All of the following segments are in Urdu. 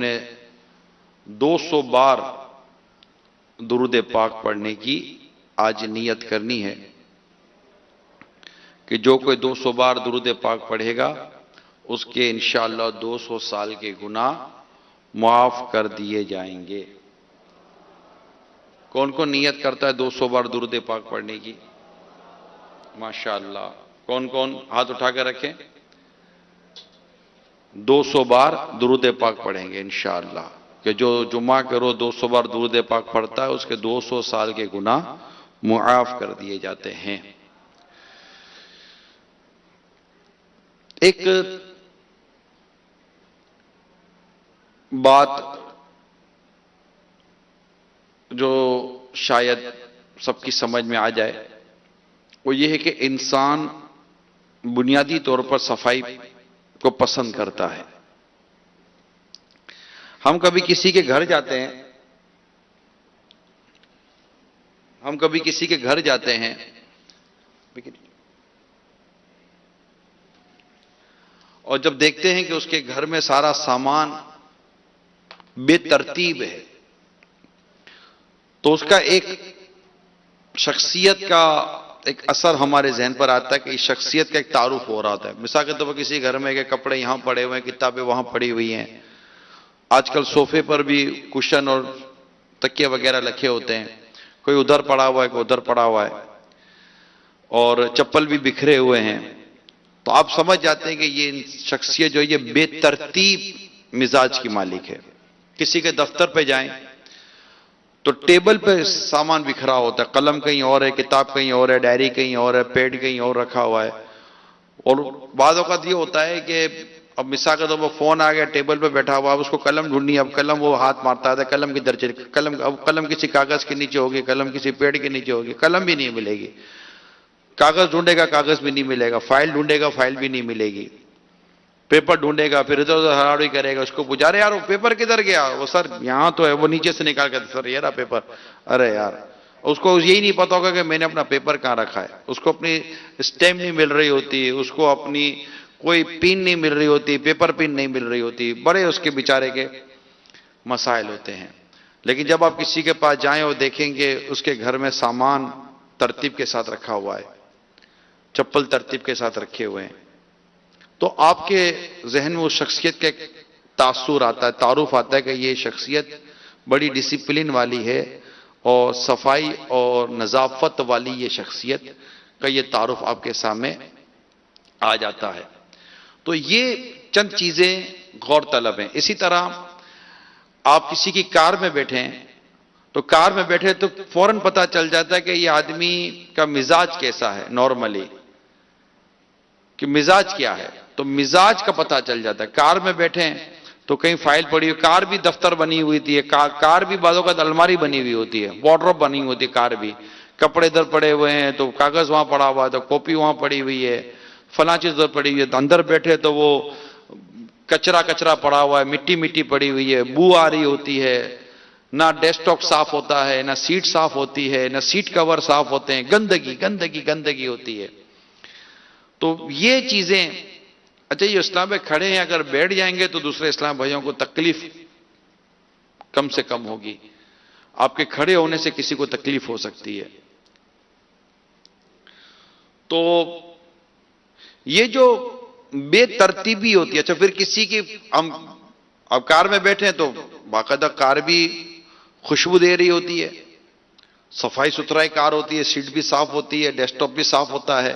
نے 200 بار درود پاک پڑھنے کی آج نیت کرنی ہے کہ جو کوئی 200 بار درود پاک پڑھے گا اس کے انشاءاللہ 200 سال کے گناہ معاف کر دیے جائیں گے۔ کون کون نیت کرتا ہے 200 بار درود پاک پڑھنے کی؟ ماشاءاللہ۔ کون کون ہاتھ اٹھا کر رکھیں؟ 200 بار درود پاک پڑھیں گے انشاءاللہ، کہ جو جمعہ کے روز 200 بار درود پاک پڑھتا ہے اس کے 200 سال کے گناہ معاف کر دیے جاتے ہیں۔ ایک بات جو شاید سب کی سمجھ میں آ جائے وہ یہ ہے کہ انسان بنیادی طور پر صفائی کو پسند کرتا ہے۔ ہم کبھی کسی کے گھر جاتے ہیں اور جب دیکھتے ہیں کہ اس کے گھر میں سارا سامان بے ترتیب ہے تو اس کا ایک شخصیت کا ایک اثر ہمارے ذہن پر آتا ہے کہ اس شخصیت کا ایک تعارف ہو رہا ہوتا ہے۔ مثال کے طور پر کسی گھر میں کہ کپڑے یہاں پڑے ہوئے ہیں، کتابیں وہاں پڑی ہوئی ہیں، آج کل صوفے پر بھی کشن اور تکیے وغیرہ رکھے ہوتے ہیں، کوئی ادھر پڑا ہوا ہے کوئی ادھر پڑا ہوا ہے، اور چپل بھی بکھرے ہوئے ہیں، تو آپ سمجھ جاتے ہیں کہ یہ شخصیت جو ہے یہ بے ترتیب مزاج کی مالک ہے۔ کسی کے دفتر پہ جائیں تو ٹیبل پہ سامان بکھرا ہوتا ہے، قلم کہیں اور ہے، کتاب کہیں اور ہے، ڈائری کہیں اور ہے، پیڈ کہیں اور رکھا ہوا ہے، اور بعض اوقات یہ ہوتا ہے کہ اب مثال کے طور پر فون آ گیا، ٹیبل پہ بیٹھا ہوا، اب اس کو قلم ڈھونڈنی ہے، اب قلم وہ ہاتھ مارتا ہے، قلم کی درجے قلم کسی کاغذ کے نیچے ہوگی، قلم کسی پیڈ کے نیچے ہوگی، قلم بھی نہیں ملے گی، کاغذ ڈھونڈے گا کاغذ بھی نہیں ملے گا، فائل ڈھونڈے گا فائل بھی نہیں ملے گی، پیپر ڈھونڈے گا، پھر ادھر ادھر ہڑاڑی کرے گا، اس کو پوچھا رہے یار وہ پیپر کدھر گیا؟ وہ سر یہاں تو ہے، وہ نیچے سے نکال کے سر یہ رہا پیپر۔ ارے یار اس کو یہی نہیں پتا ہوگا کہ میں نے اپنا پیپر کہاں رکھا ہے، اس کو اپنی اسٹیمپ نہیں مل رہی ہوتی، اس کو اپنی کوئی پین نہیں مل رہی ہوتی، پیپر پین نہیں مل رہی ہوتی، بڑے اس کے بیچارے کے مسائل ہوتے ہیں۔ لیکن جب آپ کسی کے پاس جائیں اور دیکھیں گے اس کے گھر میں سامان ترتیب کے ساتھ رکھا ہوا ہے، چپل ترتیب کے ساتھ رکھے ہوئے ہیں، تو آپ کے ذہن میں اس شخصیت کا ایک تاثر آتا ہے، تعارف آتا ہے کہ یہ شخصیت بڑی ڈسپلن والی ہے، اور صفائی اور نظافت والی یہ شخصیت کا یہ تعارف آپ کے سامنے آ جاتا ہے۔ تو یہ چند چیزیں غور طلب ہیں۔ اسی طرح آپ کسی کی کار میں بیٹھے ہیں تو کار میں بیٹھے تو فوراً پتہ چل جاتا ہے کہ یہ آدمی کا مزاج کیسا ہے، نارملی کہ مزاج کیا ہے، تو مزاج کا پتہ چل جاتا ہے۔ کار میں بیٹھے ہیں تو کہیں فائل پڑی ہوئی، کار بھی دفتر بنی ہوئی تھی، کار بھی بعضوں کا الماری بنی ہوئی ہوتی ہے، وارڈروب بنی ہوئی ہوتی ہے، کار بھی کپڑے ادھر پڑے ہوئے ہیں تو کاغذ وہاں پڑا ہوا ہے تو کاپی وہاں پڑی ہوئی ہے، فلاں چیز ادھر پڑی ہوئی ہے، تو اندر بیٹھے تو وہ کچرا پڑا ہوا ہے، مٹی پڑی ہوئی ہے، بو آ رہی ہوتی ہے، نہ ڈیسک ٹاپ صاف ہوتا ہے، نہ سیٹ صاف ہوتی ہے، نہ سیٹ کور صاف ہوتے ہیں، گندگی ہوتی ہے۔ تو یہ چیزیں اچھا یہ اسلام میں کھڑے ہیں، اگر بیٹھ جائیں گے تو دوسرے اسلام بھائیوں کو تکلیف کم سے کم ہوگی، آپ کے کھڑے ہونے سے کسی کو تکلیف ہو سکتی ہے۔ تو یہ جو بے ترتیبی ہوتی ہے، اچھا پھر کسی کی ہم اب کار میں بیٹھے ہیں تو باقاعدہ کار بھی خوشبو دے رہی ہوتی ہے، صفائی ستھرائی کار ہوتی ہے، سیٹ بھی صاف ہوتی ہے، ڈیسک ٹاپ بھی صاف ہوتا ہے،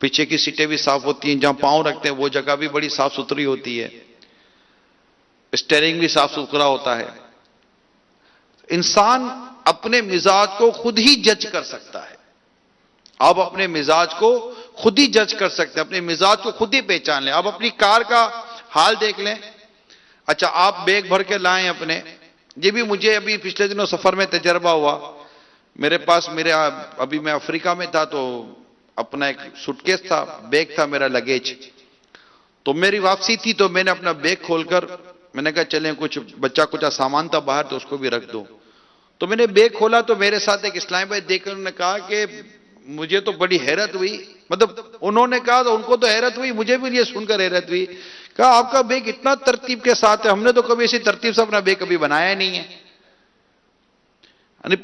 پیچھے کی سیٹیں بھی صاف ہوتی ہیں، جہاں پاؤں رکھتے ہیں وہ جگہ بھی بڑی صاف ستھری ہوتی ہے، اسٹیئرنگ بھی صاف ستھرا ہوتا ہے۔ انسان اپنے مزاج کو خود ہی جج کر سکتا ہے، آپ اپنے مزاج کو خود ہی جج کر سکتے ہیں، اپنے مزاج کو خود ہی پہچان لیں۔ آپ اپنی کار کا حال دیکھ لیں، اچھا آپ بیگ بھر کے لائیں اپنے، یہ بھی مجھے ابھی پچھلے دنوں سفر میں تجربہ ہوا، میرے پاس ابھی میں افریقہ میں تھا تو اپنا ایک سوٹ کیس تھا، بیگ تھا میرا لگیج، تو میری واپسی تھی تو میں نے اپنا بیگ کھول کر میں نے کہا چلیں کچھ کچھ سامان تھا باہر تو اس کو بھی رکھ دو، تو میں نے بیگ کھولا تو میرے ساتھ ایک اسلامی بھائی دیکھ کر انہوں نے کہا کہ مجھے تو بڑی حیرت ہوئی، مطلب انہوں نے کہا تو ان کو تو حیرت ہوئی، مجھے بھی یہ سن کر حیرت ہوئی کہا آپ کا بیگ اتنا ترتیب کے ساتھ ہے، ہم نے تو کبھی ایسی ترتیب سے اپنا بیگ کبھی بنایا نہیں ہے. یعنی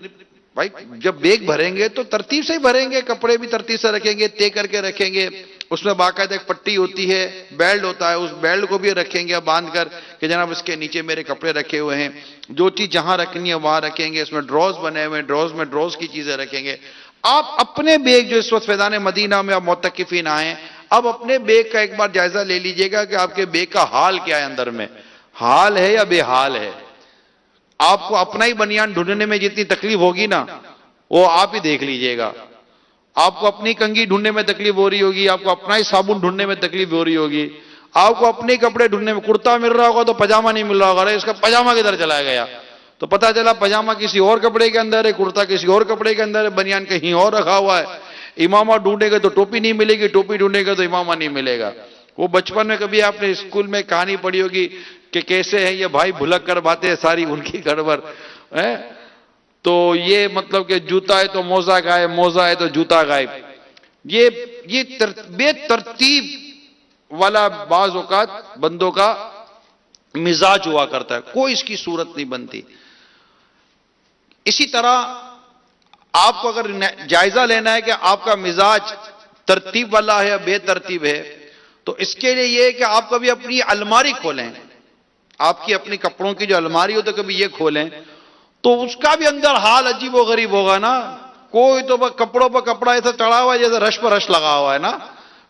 بھائی جب بیگ بھریں گے تو ترتیب سے ہی بھریں گے، کپڑے بھی ترتیب سے رکھیں گے، طے کر کے رکھیں گے، اس میں باقاعدہ ایک پٹی ہوتی ہے، بیلٹ ہوتا ہے، اس بیلٹ کو بھی رکھیں گے باندھ کر کہ جناب اس کے نیچے میرے کپڑے رکھے ہوئے ہیں، جو چیز جہاں رکھنی ہے وہاں رکھیں گے، اس میں ڈراز بنے ہوئے ہیں، ڈراز میں ڈراز کی چیزیں رکھیں گے. آپ اپنے بیگ جو اس وقت فیضان مدینہ میں آپ معتکفین آئے ہیں، اب اپنے بیگ کا ایک بار جائزہ لے لیجئے گا کہ آپ کے بیگ کا حال کیا ہے، اندر میں حال ہے یا بے حال ہے. آپ کو اپنا ہی بنیان ڈھونڈنے میں جتنی تکلیف ہوگی نا وہ آپ ہی دیکھ لیجئے گا. آپ کو اپنی کنگھی ڈھونڈنے میں تکلیف ہو رہی ہوگی، آپ کو اپنا ہی صابن ڈھونڈنے میں تکلیف ہو رہی ہوگی، آپ کو اپنے کپڑے ڈھونڈنے میں، کرتا مل رہا ہوگا تو پاجامہ نہیں مل رہا ہوگا، اس کا پاجامہ کدھر چلا گیا، تو پتہ چلا پاجامہ کسی اور کپڑے کے اندر ہے، کرتا کسی اور کپڑے کے اندر ہے، بنیان کہیں اور رکھا ہوا ہے. امامہ ڈھونڈے گا تو ٹوپی نہیں ملے گی، ٹوپی ڈھونڈے گا تو امامہ نہیں ملے گا. وہ بچپن میں کبھی آپ نے اسکول میں کہانی پڑھی ہوگی کہ کیسے ہیں یہ بھائی بھلک کر باتیں ساری ان کی گڑبڑ ہے. تو یہ مطلب کہ جوتا ہے تو موزہ غائب، موزہ ہے تو جوتا غائب. یہ بے ترتیب والا بعض اوقات بندوں کا مزاج ہوا کرتا ہے، کوئی اس کی صورت نہیں بنتی. اسی طرح آپ کو اگر جائزہ لینا ہے کہ آپ کا مزاج ترتیب والا ہے یا بے ترتیب ہے، تو اس کے لیے یہ ہے کہ آپ کبھی اپنی الماری کھولیں، آپ کی اپنی کپڑوں کی جو الماری ہو تو کبھی یہ کھولیں تو اس کا بھی اندر حال عجیب و غریب ہوگا نا. کوئی تو کپڑوں پر کپڑا ایسا چڑھا ہوا ہے جیسے رش پر رش لگا ہوا ہے نا،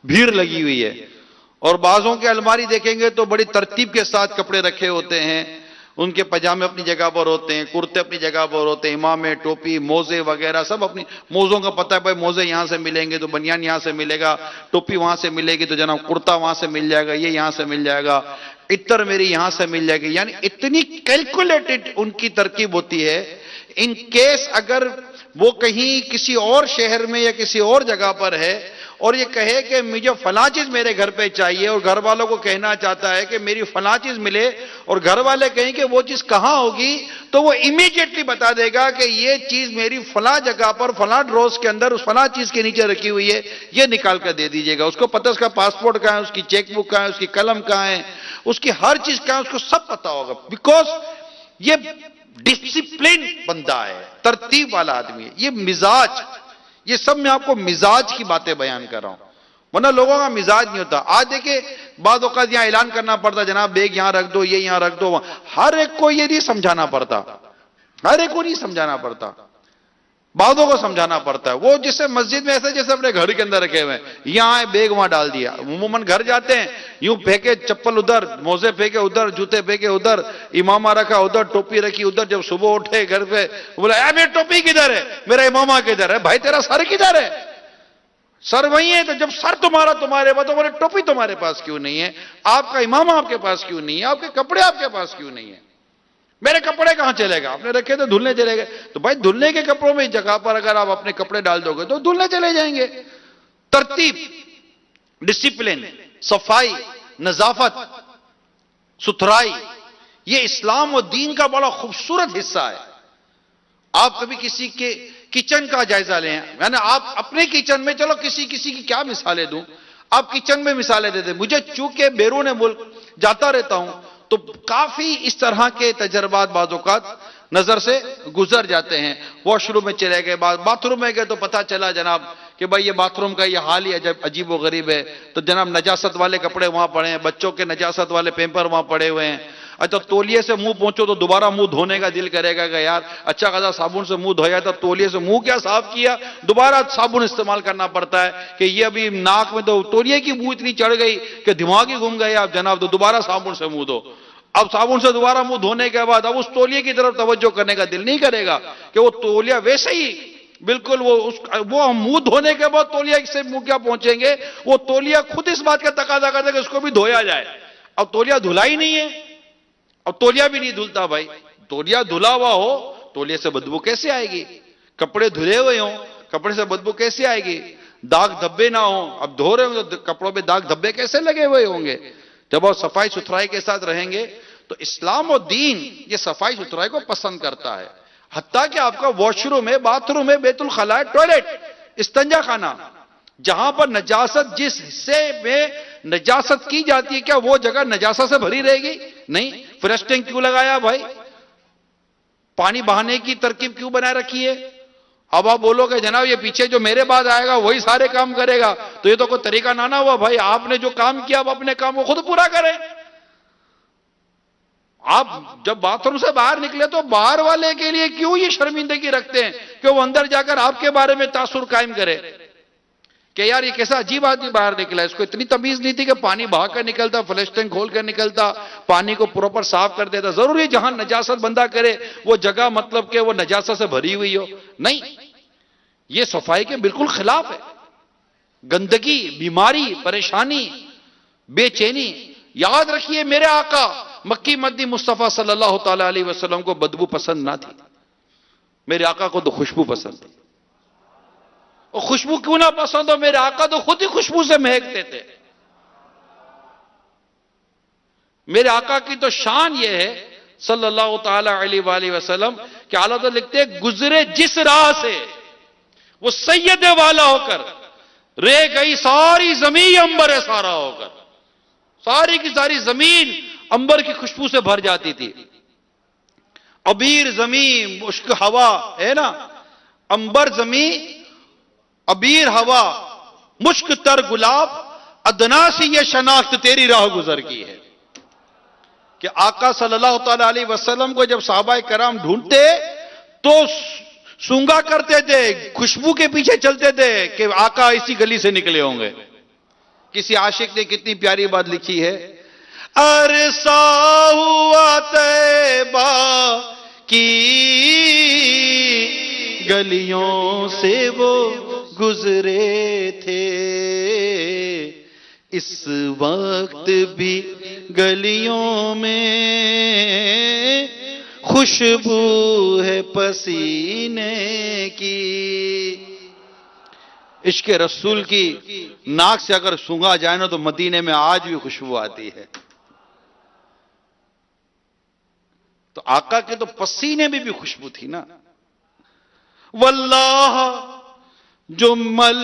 بھیڑ لگی ہوئی ہے. اور بعضوں کے الماری دیکھیں گے تو بڑی ترتیب کے ساتھ کپڑے رکھے ہوتے ہیں، ان کے پجامے اپنی جگہ پر ہوتے ہیں، کرتے اپنی جگہ پر ہوتے ہیں، امامے، ٹوپی، موزے وغیرہ سب اپنی. موزوں کا پتہ ہے بھائی موزے یہاں سے ملیں گے تو بنیان یہاں سے ملے گا، ٹوپی وہاں سے ملے گی تو جناب کرتا وہاں سے مل جائے گا، یہ یہاں سے مل جائے گا، عطر میری یہاں سے مل جائے گی. یعنی اتنی کیلکولیٹڈ ان کی ترکیب ہوتی ہے. ان کیس اگر وہ کہیں کسی اور شہر میں یا کسی اور جگہ پر ہے اور یہ کہے کہ مجھے فلاں چیز میرے گھر پہ چاہیے اور گھر والوں کو کہنا چاہتا ہے کہ میری فلاں چیز ملے اور گھر والے کہیں کہ وہ چیز کہاں ہوگی، تو وہ امیڈیٹلی بتا دے گا کہ یہ چیز میری فلاں جگہ پر فلاں ڈروز کے اندر اس فلاں چیز کے نیچے رکھی ہوئی ہے، یہ نکال کر دے دیجئے گا. اس کو پتہ اس کا پاسپورٹ کہاں ہے، اس کی چیک بک کہاں ہے، اس کی قلم کہاں ہے، اس کی ہر چیز کہاں ہے، اس کو سب پتہ ہوگا. بیکاز یہ ڈسپلن بندہ ہے، ترتیب والا آدمی ہے. یہ مزاج، یہ سب میں آپ کو مزاج کی باتیں بیان کر رہا ہوں، ورنہ لوگوں کا مزاج نہیں ہوتا. آج دیکھیں بعض اوقات یہاں اعلان کرنا پڑتا جناب بیگ یہاں رکھ دو، یہ یہاں رکھ دو، ہر ایک کو یہ نہیں سمجھانا پڑتا، ہر ایک کو نہیں سمجھانا پڑتا، بعضوں کو سمجھانا پڑتا ہے. وہ جسے مسجد میں ایسے جیسے اپنے گھر کے اندر رکھے ہوئے ہیں، یہاں آئے بیگ وہاں ڈال دیا. عموماً گھر جاتے ہیں یوں پھینکے چپل ادھر، موزے پھینکے ادھر، جوتے پھینکے ادھر، امامہ رکھا ادھر، ٹوپی رکھی ادھر. جب صبح اٹھے گھر پہ بولا اے میری ٹوپی کدھر ہے، میرا امامہ کدھر ہے؟ بھائی تیرا سر کدھر ہے؟ سر وہی ہے. تو جب سر تمہارا تمہارے پاس تو بولے ٹوپی تمہارے پاس کیوں نہیں ہے، آپ کا امامہ آپ کے پاس کیوں نہیں ہے، آپ کے کپڑے آپ کے پاس کیوں نہیں ہے؟ میرے کپڑے کہاں چلے گا؟ آپ نے رکھے تو دھلنے چلے گئے. تو بھائی دھلنے کے کپڑوں میں اس جگہ پر اگر آپ اپنے کپڑے ڈال دو گے تو دھلنے چلے جائیں گے. ترتیب، ڈسپلن، صفائی، نظافت، ستھرائی، یہ اسلام و دین کا بڑا خوبصورت حصہ ہے. آپ کبھی کسی کے کچن کا جائزہ لیں، یعنی آپ اپنے کچن میں، چلو کسی کی کیا مثالیں دوں، آپ کچن میں مثالیں دیتے. مجھے چونکہ بیرون ملک جاتا رہتا ہوں تو کافی اس طرح کے تجربات بعض اوقات نظر سے گزر جاتے ہیں. واش روم میں چلے گئے، باتھ روم میں گئے تو پتہ چلا جناب کہ بھائی یہ باتھ روم کا یہ حال ہی عجیب و غریب ہے. تو جناب نجاست والے کپڑے وہاں پڑے ہیں، بچوں کے نجاست والے پیمپر وہاں پڑے ہوئے ہیں. اچھا تولیے سے منہ پہنچو تو دوبارہ منہ دھونے کا دل کرے گا کہ یار اچھا خاصا صابن سے منہ دھویا تھا، تولیے سے منہ کیا صاف کیا، دوبارہ صابن استعمال کرنا پڑتا ہے کہ یہ ابھی ناک میں تو تولیے کی بو اتنی چڑھ گئی کہ دماغ ہی گھوم گئے آپ جناب، تو دوبارہ صابن سے منہ دھو. اب صابن سے دوبارہ منہ دھونے کے بعد اب اس تولیے کی طرف توجہ کرنے کا دل نہیں کرے گا کہ وہ تولیہ ویسے ہی بالکل وہ منہ دھونے کے بعد تولیہ سے منہ کیا پہنچیں گے، وہ تولیہ خود اس بات کا تقاضا کرتا ہے کہ اس کو بھی دھویا جائے. اب تولیہ دھلا ہی نہیں ہے، اب تولیہ بھی نہیں دھلتا. بھائی تولیہ دھلا ہوا ہو تولیہ سے بدبو کیسے آئے گی؟ کپڑے دھلے ہوئے ہوں کپڑے سے بدبو کیسے آئے گی؟ داغ دھبے نہ ہوں، اب دھو رہے ہوں تو کپڑوں پہ داغ دھبے کیسے لگے ہوئے ہوں گے؟ جب آپ صفائی ستھرائی کے ساتھ رہیں گے تو اسلام و دین یہ صفائی ستھرائی کو پسند کرتا ہے. حتیٰ کہ آپ کا واش روم ہے، باتھ روم ہے، بیت الخلاء، ٹوائلٹ، استنجا خانہ، جہاں پر نجاست، جس حصے میں نجاست کی جاتی ہے، کیا وہ جگہ نجاست سے بھری رہے گی؟ نہیں۔ فلش ٹینک کیوں لگایا بھائی؟ پانی بہانے کی ترکیب کیوں بنائے رکھی ہے؟ اب آپ بولو کہ جناب یہ پیچھے جو میرے بعد آئے گا وہی سارے کام کرے گا، تو یہ تو کوئی طریقہ نہ ہوا بھائی۔ آپ نے جو کام کیا آپ اپنے کام کو خود پورا کریں۔ آپ جب باتھ روم سے باہر نکلے تو باہر والے کے لیے کیوں یہ شرمندگی رکھتے ہیں کہ وہ اندر جا کر آپ کے بارے میں تاثر قائم کرے کہ یار یہ کیسا عجیب آدمی باہر نکلا ہے، اس کو اتنی تمیز نہیں تھی کہ پانی بہا کر نکلتا، فلش ٹینک کھول کر نکلتا، پانی کو پراپر صاف کر دیتا۔ ضروری جہاں نجاست بندہ کرے وہ جگہ مطلب کہ وہ نجاست سے بھری ہوئی ہو؟ نہیں، یہ صفائی کے بالکل خلاف ہے۔ گندگی، بیماری، پریشانی، بے چینی۔ یاد رکھیے میرے آقا مکی مدنی مصطفیٰ صلی اللہ تعالی علیہ وسلم کو بدبو پسند نہ تھی، میرے آقا کو تو خوشبو پسند تھی۔ اور خوشبو کیوں نہ پسند ہو، میرے آقا تو خود ہی خوشبو سے مہکتے تھے۔ میرے آقا کی تو شان یہ ہے صلی اللہ تعالی علیہ وآلہ وسلم کہ اعلیٰ حضرت لکھتے ہیں گزرے جس راہ سے وہ سید والا ہو کر رہ گئی ساری زمین انبر سارا ہو کر، ساری کی ساری زمین انبر کی خوشبو سے بھر جاتی تھی۔ عبیر زمین، مشک ہوا ہے نا، انبر زمین، عبیر ہوا، مشک تر گلاب، ادنا سی یہ شناخت تیری راہ گزر کی ہے۔ کہ آقا صلی اللہ تعالی علیہ وسلم کو جب صحابہ کرام ڈھونڈتے تو سونگا کرتے تھے، خوشبو کے پیچھے چلتے تھے کہ آقا اسی گلی سے نکلے ہوں گے۔ کسی عاشق نے کتنی پیاری بات لکھی ہے، عرصہ ہوا طیبہ کی گلیوں سے وہ گزرے تھے، اس وقت بھی گلیوں میں خوشبو ہے پسینے کی۔ عشق رسول کی ناک سے اگر سونگا جائے نا تو مدینے میں آج بھی خوشبو آتی ہے۔ تو آقا کے تو پسینے میں بھی خوشبو تھی نا۔ واللہ جو مل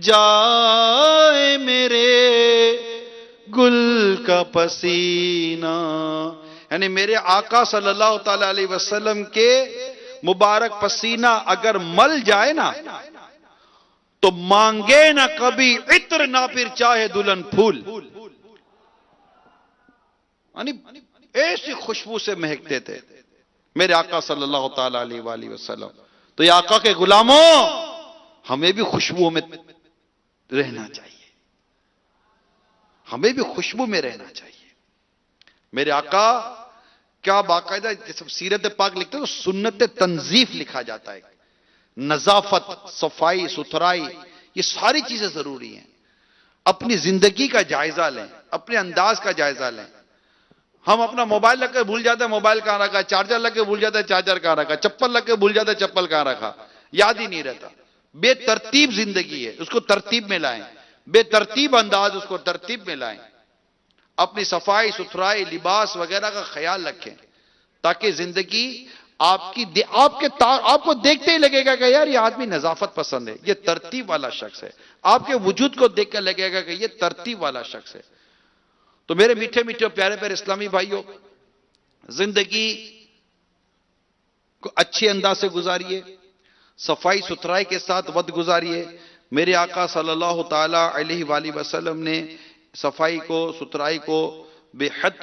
جائے میرے گل کا پسینہ، یعنی میرے آقا صلی اللہ تعالی علیہ وسلم کے مبارک پسینہ اگر مل جائے نا تو مانگے نہ کبھی عطر نہ پھر چاہے دلہن پھول، یعنی ایسی خوشبو سے مہکتے تھے میرے آقا صلی اللہ تعالی علیہ وآلہ وسلم۔ تو یہ آقا کے غلاموں ہمیں بھی خوشبو میں رہنا چاہیے، ہمیں بھی خوشبو میں رہنا چاہیے۔ میرے آقا کیا باقاعدہ سیرت پاک لکھتے ہیں تو سنت تنظیف لکھا جاتا ہے، نظافت، صفائی ستھرائی، یہ ساری چیزیں ضروری ہیں۔ اپنی زندگی کا جائزہ لیں، اپنے انداز کا جائزہ لیں۔ ہم اپنا موبائل لگ کے بھول جاتے ہیں موبائل کہاں رکھا، چارجر لگ کے بھول جاتے ہیں چارجر کہاں رکھا، چپل لگ کے بھول جاتے ہیں چپل کہاں رکھا، یاد ہی نہیں رہتا۔ بے ترتیب زندگی ہے، اس کو ترتیب میں لائیں، بے ترتیب انداز اس کو ترتیب میں لائیں۔ اپنی صفائی ستھرائی، لباس وغیرہ کا خیال رکھیں تاکہ زندگی آپ کو دیکھتے ہی لگے گا کہ یار یہ آدمی نظافت پسند ہے، یہ ترتیب والا شخص ہے۔ آپ کے وجود کو دیکھ کر لگے گا کہ یہ ترتیب والا شخص ہے۔ تو میرے میٹھے میٹھے پیارے پیارے اسلامی بھائیوں، زندگی کو اچھے انداز سے گزاریے، صفائی ستھرائی کے ساتھ وقت گزاریے۔ میرے آقا صلی اللہ تعالی علیہ وآلہ وسلم نے صفائی کو، ستھرائی کو بے حد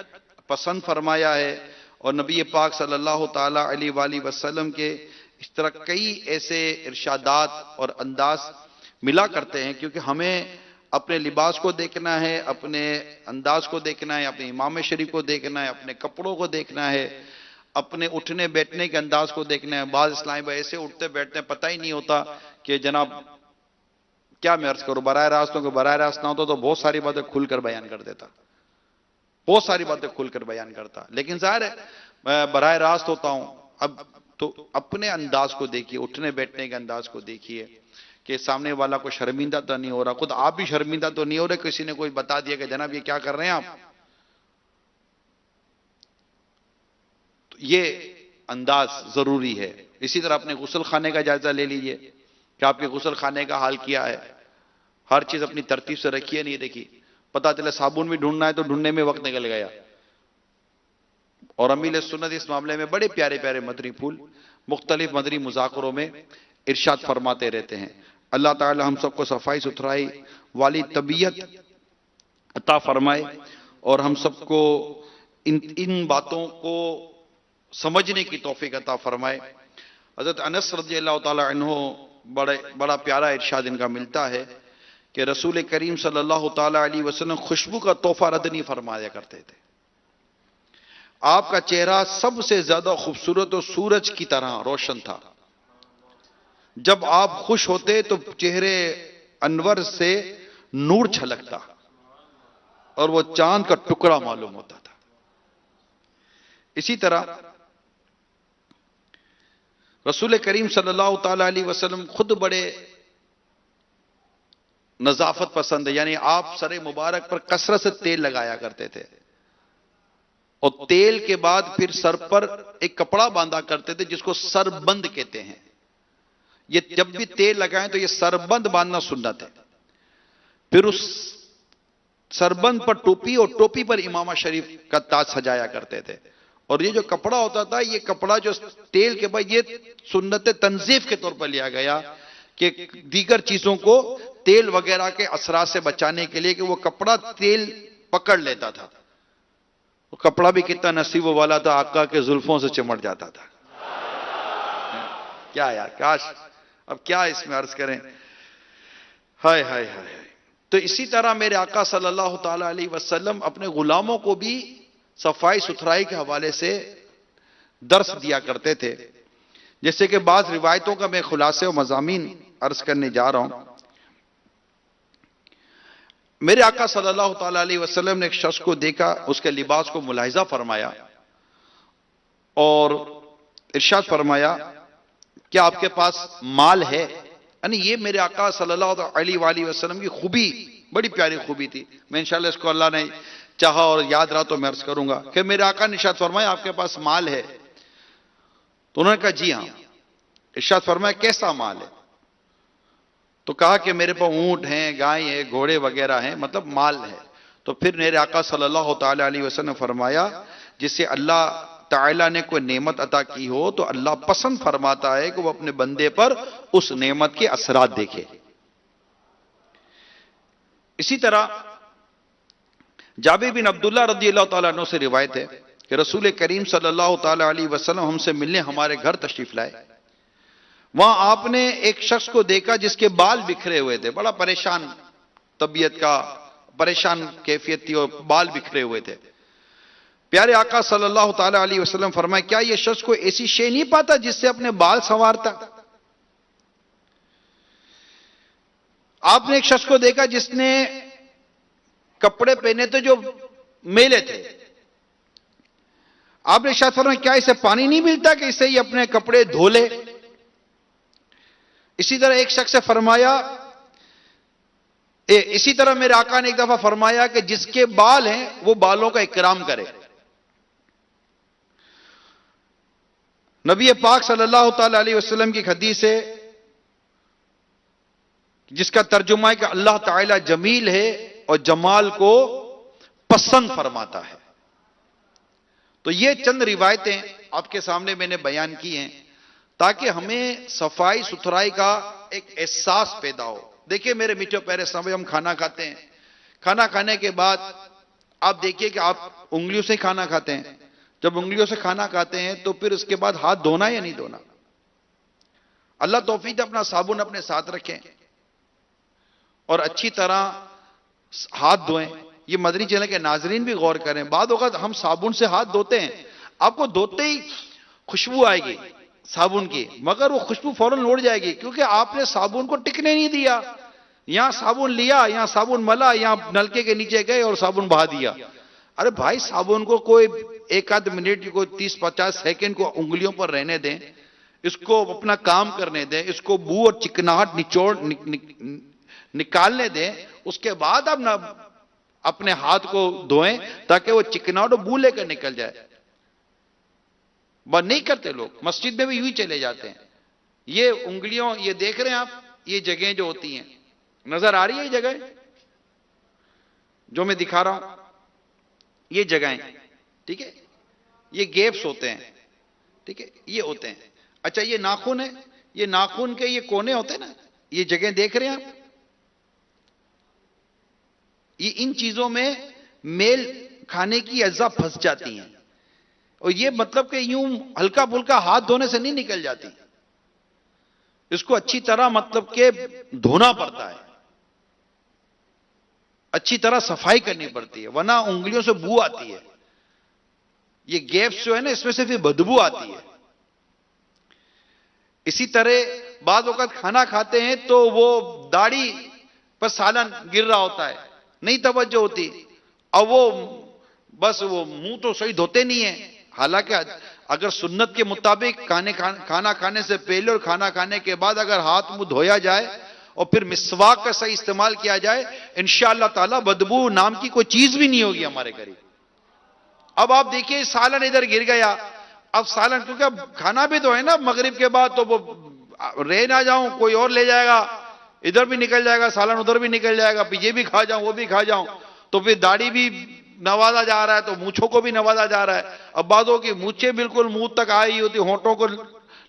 پسند فرمایا ہے، اور نبی پاک صلی اللہ تعالی علیہ وآلہ وسلم کے اس طرح کئی ایسے ارشادات اور انداز ملا کرتے ہیں، کیونکہ ہمیں اپنے لباس کو دیکھنا ہے، اپنے انداز کو دیکھنا ہے، اپنے امام شریف کو دیکھنا ہے، اپنے کپڑوں کو دیکھنا ہے، اپنے اٹھنے بیٹھنے کے انداز کو دیکھنا ہے۔ بعض اسلامی بھائی ایسے اٹھتے بیٹھتے ہیں پتہ ہی نہیں ہوتا کہ جناب کیا میں عرض کروں، براہ راست کو براہ راست نہ ہوتا تو بہت ساری باتیں کھل کر بیان کر دیتا، بہت ساری باتیں کھل کر بیان کرتا، لیکن ظاہر ہے میں براہ راست ہوتا ہوں۔ اب تو اپنے انداز کو دیکھیے، اٹھنے بیٹھنے کے انداز کو دیکھیے کہ سامنے والا کو شرمندہ تو نہیں ہو رہا، خود آپ بھی شرمندہ تو نہیں ہو رہے، کسی نے کوئی بتا دیا کہ جناب یہ کیا کر رہے ہیں آپ۔ تو یہ انداز ضروری ہے۔ اسی طرح اپنے غسل خانے کا جائزہ لے لیجئے کہ آپ کے غسل خانے کا حال کیا ہے، ہر چیز اپنی ترتیب سے رکھیے نہیں رکھی۔ پتا چلا صابن بھی ڈھونڈنا ہے تو ڈھونڈنے میں وقت نکل گیا. اور امیل سنت اس معاملے میں بڑے پیارے پیارے مدنی پھول مختلف مدنی مذاکروں میں ارشاد فرماتے رہتے ہیں. اللہ تعالی ہم سب کو صفائی ستھرائی والی طبیعت عطا فرمائے اور ہم سب کو ان باتوں کو سمجھنے کی توفیق عطا فرمائے. حضرت انس رضی اللہ تعالی عنہ بڑا پیارا ارشاد ان کا ملتا ہے کہ رسول کریم صلی اللہ تعالی علیہ وسلم خوشبو کا تحفہ رد نہیں فرمایا کرتے تھے. آپ کا چہرہ سب سے زیادہ خوبصورت اور سورج کی طرح روشن تھا. جب آپ خوش ہوتے تو چہرے انور سے نور چھلکتا اور وہ چاند کا ٹکڑا معلوم ہوتا تھا. اسی طرح رسول کریم صلی اللہ تعالی علیہ وسلم خود بڑے نظافت پسند ہے، یعنی آپ سر مبارک پر کثرت سے تیل لگایا کرتے تھے اور تیل کے بعد پھر سر پر ایک کپڑا باندھا کرتے تھے جس کو سربند کہتے ہیں. یہ جب بھی تیل لگائیں تو یہ سربند باندھنا سنت ہے. پھر اس سربند پر ٹوپی اور ٹوپی پر امامہ شریف کا تاج سجایا کرتے تھے. اور یہ جو کپڑا ہوتا تھا، یہ کپڑا جو تیل کے بعد یہ سنت تنظیف کے طور پر لیا گیا کہ دیگر چیزوں کو تیل وغیرہ کے اثرات سے بچانے کے لیے کہ وہ کپڑا تیل پکڑ لیتا تھا. وہ کپڑا بھی کتنا نصیب والا تھا، آقا کے زلفوں سے چمٹ جاتا تھا. کیا یار، کاش اب کیا اس میں عرض کریں. ہائے ہائے ہائے. تو اسی طرح میرے آقا صلی اللہ تعالی علیہ وسلم اپنے غلاموں کو بھی صفائی ستھرائی کے حوالے سے درس دیا کرتے تھے. جیسے کہ بعض روایتوں کا میں خلاصے و مضامین عرض کرنے جا رہا ہوں. میرے آقا صلی اللہ تعالی علیہ وسلم نے ایک شخص کو دیکھا، اس کے لباس کو ملاحظہ فرمایا اور ارشاد فرمایا کہ آپ کے پاس مال ہے. یعنی یہ میرے آقا صلی اللہ علیہ وآلہ وسلم کی خوبی، بڑی پیاری خوبی تھی. میں انشاءاللہ اس کو اللہ نے چاہا اور یاد رہا تو میں عرض کروں گا کہ میرے آقا نے ارشاد فرمایا آپ کے پاس مال ہے. تو انہوں نے کہا جی ہاں. ارشاد فرمایا کیسا مال ہے؟ تو کہا کہ میرے پاس اونٹ ہیں، گائے ہیں، گھوڑے وغیرہ ہیں، مطلب مال ہے. تو پھر میرے آقا صلی اللہ تعالی علیہ وسلم نے فرمایا جسے اللہ تعالیٰ نے کوئی نعمت عطا کی ہو تو اللہ پسند فرماتا ہے کہ وہ اپنے بندے پر اس نعمت کے اثرات دیکھے. اسی طرح جابر بن عبداللہ رضی اللہ تعالیٰ عنہ سے روایت ہے کہ رسول کریم صلی اللہ تعالی علیہ وسلم ہم سے ملنے ہمارے گھر تشریف لائے. وہاں آپ نے ایک شخص کو دیکھا جس کے بال بکھرے ہوئے تھے، بڑا پریشان طبیعت کا، پریشان کیفیت تھی اور بال بکھرے ہوئے تھے. پیارے آقا صلی اللہ تعالی علیہ وسلم فرمائے کیا یہ شخص کوئی ایسی شے نہیں پاتا جس سے اپنے بال سنوارتا؟ آپ نے ایک شخص کو دیکھا جس نے کپڑے پہنے تھے جو میلے تھے. آپ نے ارشاد فرمایا کیا اسے پانی نہیں ملتا کہ اسے یہ اپنے کپڑے دھو لے؟ اسی طرح ایک شخص سے فرمایا، اسی طرح میرے آقا نے ایک دفعہ فرمایا کہ جس کے بال ہیں وہ بالوں کا اکرام کرے. نبی پاک صلی اللہ تعالی علیہ وسلم کی حدیث ہے جس کا ترجمہ ہے کہ اللہ تعالی جمیل ہے اور جمال کو پسند فرماتا ہے. تو یہ چند روایتیں آپ کے سامنے میں نے بیان کی ہیں تاکہ ہمیں صفائی ستھرائی کا ایک احساس پیدا ہو. دیکھیں میرے میٹھے پیارے سامنے ہم کھانا کھاتے ہیں، کھانا کھانے کے بعد آپ دیکھیے کہ آپ انگلیوں سے کھانا کھاتے ہیں. جب انگلیوں سے کھانا کھاتے ہیں تو پھر اس کے بعد ہاتھ دھونا یا نہیں دھونا؟ اللہ توفیق اپنا صابن اپنے ساتھ رکھیں اور اچھی طرح ہاتھ دھوئیں. یہ مدنی چینل کے ناظرین بھی غور کریں، بعد اوقات ہم صابن سے ہاتھ دھوتے ہیں، آپ کو دھوتے ہی خوشبو آئے گی صابن کی، مگر وہ خوشبو فوراً اڑ جائے گی کیونکہ آپ نے صابن کو ٹکنے نہیں دیا. یہاں صابن لیا، یہاں صابن ملا، یہاں نلکے کے نیچے گئے اور صابن بہا دیا. ارے بھائی صابن کو کوئی ایک آدھ منٹ، کوئی 30-50 سیکنڈ کو انگلیوں پر رہنے دیں، اس کو اپنا کام کرنے دیں، اس کو بو اور چکناہٹ نکالنے دیں. اس کے بعد آپ اپنے ہاتھ کو دھوئیں تاکہ وہ چکناہٹ اور بو لے کر نکل جائے. بات نہیں کرتے لوگ، مسجد میں بھی یوں ہی چلے جاتے ہیں. یہ انگلیوں، یہ دیکھ رہے ہیں آپ، یہ جگہیں جو ہوتی ہیں، نظر آ رہی ہے یہ جگہ؟ جو میں دکھا رہا ہوں یہ جگہیں، ٹھیک ہے، یہ گیپس ہوتے ہیں، ٹھیک ہے، یہ ہوتے ہیں. اچھا یہ ناخن ہے، یہ ناخن کے یہ کونے ہوتے ہیں نا، یہ جگہیں دیکھ رہے ہیں آپ، یہ ان چیزوں میں میل کھانے کی اجزاء پھنس جاتی ہیں، اور یہ مطلب کہ یوں ہلکا پھلکا ہاتھ دھونے سے نہیں نکل جاتی، اس کو اچھی طرح مطلب کہ دھونا پڑتا ہے، اچھی طرح صفائی کرنی پڑتی ہے، ورنہ انگلیوں سے بو آتی ہے. یہ گیپس جو ہے نا، اس میں سے پھر بدبو آتی ہے. اسی طرح بعض اوقات کھانا کھاتے ہیں تو وہ داڑھی پر سالن گر رہا ہوتا ہے، نہیں توجہ ہوتی، اور وہ بس وہ منہ تو صحیح دھوتے نہیں ہیں. حالانکہ اگر سنت کے مطابق کھانا کھانے سے پہلے اور کھانا کھانے کے بعد اگر ہاتھ منہ دھویا جائے اور پھر مسواک کا صحیح استعمال کیا جائے، انشاءاللہ تعالی بدبو نام کی کوئی چیز بھی نہیں ہوگی ہمارے قریب. اب آپ دیکھیے سالن ادھر گر گیا، اب سالن کیونکہ اب کھانا بھی تو ہے نا مغرب کے بعد، تو وہ رہ نہ جاؤں کوئی اور لے جائے گا، ادھر بھی نکل جائے گا سالن، ادھر بھی نکل جائے گا، پھر یہ بھی کھا جاؤں وہ بھی کھا جاؤں، تو پھر داڑھی بھی نوازا جا رہا ہے تو مونچھوں کو بھی نوازا جا رہا ہے. اب بعضوں کی مونچھیں بالکل منہ تک آئی ہوتی، ہونٹوں کو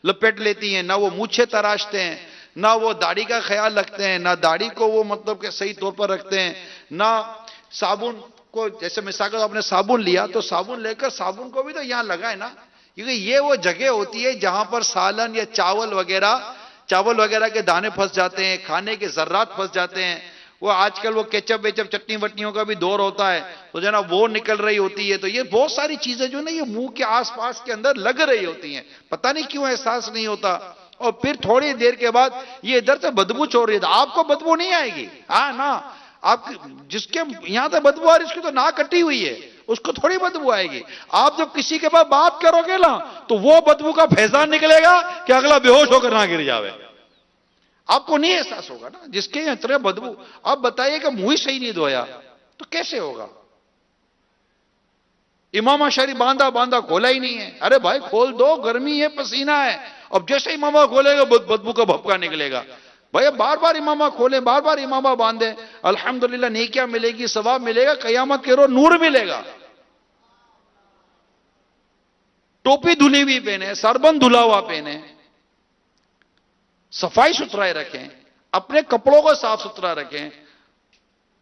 لپیٹ لیتی ہیں، نہ وہ مونچھیں تراشتے ہیں، نہ وہ داڑھی کا خیال رکھتے ہیں، نہ داڑھی کو وہ مطلب کہ صحیح طور پر رکھتے ہیں، نہ صابن کو، جیسے مثال کے آپ نے صابن لیا تو صابن لے کر صابن کو بھی تو یہاں لگائے نا، کیونکہ یہ وہ جگہ ہوتی ہے جہاں پر سالن یا چاول وغیرہ کے دانے پھنس جاتے ہیں، کھانے کے ذرات پھنس جاتے ہیں. وہ آج کل وہ کیچپ ویچپ چٹنی وٹنیوں کا بھی دور ہوتا ہے تو جو نا وہ نکل رہی ہوتی ہے. تو یہ بہت ساری چیزیں جو نا یہ منہ کے آس پاس کے اندر لگ رہی ہوتی ہیں، پتہ نہیں کیوں احساس نہیں ہوتا، اور پھر تھوڑی دیر کے بعد یہ ادھر سے بدبو چھوڑ رہی ہے. آپ کو بدبو نہیں آئے گی، ہاں نا، آپ جس کے یہاں سے بدبو آ رہی ہے اس کی تو ناک کٹی ہوئی ہے، اس کو تھوڑی بدبو آئے گی. آپ جب کسی کے پاس بات کرو گے نا تو وہ بدبو کا فیضان نکلے گا کہ اگلا بے ہوش ہو کر نہ گر جاوے. آپ کو نہیں احساس ہوگا نا جس کے اتنے بدبو. آپ بتائیے کہ منہ ہی صحیح نہیں دھویا تو کیسے ہوگا؟ امامہ شریف باندھا کھولا ہی نہیں ہے. ارے بھائی کھول دو، گرمی ہے، پسینہ ہے. اب جیسے امامہ کھولے گا بدبو کا بھپکا نکلے گا. بھائی بار بار امامہ کھولیں، بار بار امامہ باندھیں، الحمدللہ نیکیاں ملے گی، ثواب ملے گا، قیامت کے روز نور ملے گا. ٹوپی دھلی ہوئی پہنے، سربند دھلا ہوا پہنے، صفائی ستھرائی رکھیں، اپنے کپڑوں کو صاف ستھرا رکھیں.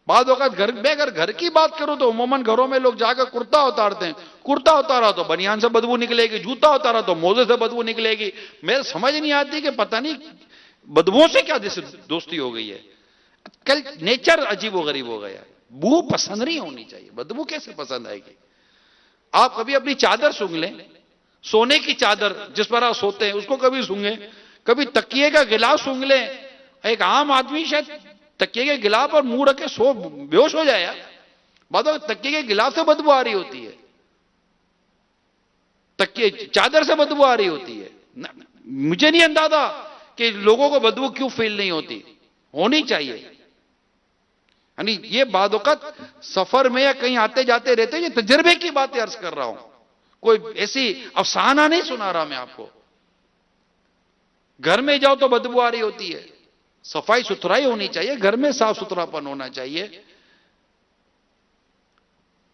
بعض اوقات میں اگر گھر کی بات کروں تو عموماً گھروں میں لوگ جا کر کرتا اتارتے ہیں. کرتا اتارا تو بنیان سے بدبو نکلے گی، جوتا اتارا تو موزے سے بدبو نکلے گی. میرے سمجھ نہیں آتی کہ پتہ نہیں بدبوؤں سے کیا دوستی ہو گئی ہے. کل نیچر عجیب و غریب ہو گیا. بو پسند نہیں ہونی چاہیے، بدبو کیسے پسند آئے گی؟ آپ کبھی اپنی چادر سونگھ لیں، سونے کی چادر جس پر آپ سوتے ہیں اس کو کبھی سونگیں، کبھی تکیے کا گلاف سونگھ لیں. ایک عام آدمی شاید تکیے کے گلاف پر منہ رکھ کے سو بے ہوش ہو جائے یار. بعد وقت تکیے کے گلاف سے بدبو آ رہی ہوتی ہے، تکیے چادر سے بدبو آ رہی ہوتی ہے. مجھے نہیں اندازہ کہ لوگوں کو بدبو کیوں فیل نہیں ہوتی، ہونی چاہیے. یعنی یہ بعض اوقات سفر میں یا کہیں آتے جاتے رہتے ہیں، یہ تجربے کی باتیں عرض کر رہا ہوں، کوئی ایسی افسانہ نہیں سنا رہا میں آپ کو. گھر میں جاؤ تو بدبو آ رہی ہوتی ہے، صفائی ستھرائی ہونی چاہیے، گھر میں صاف ستھرا پن ہونا چاہیے.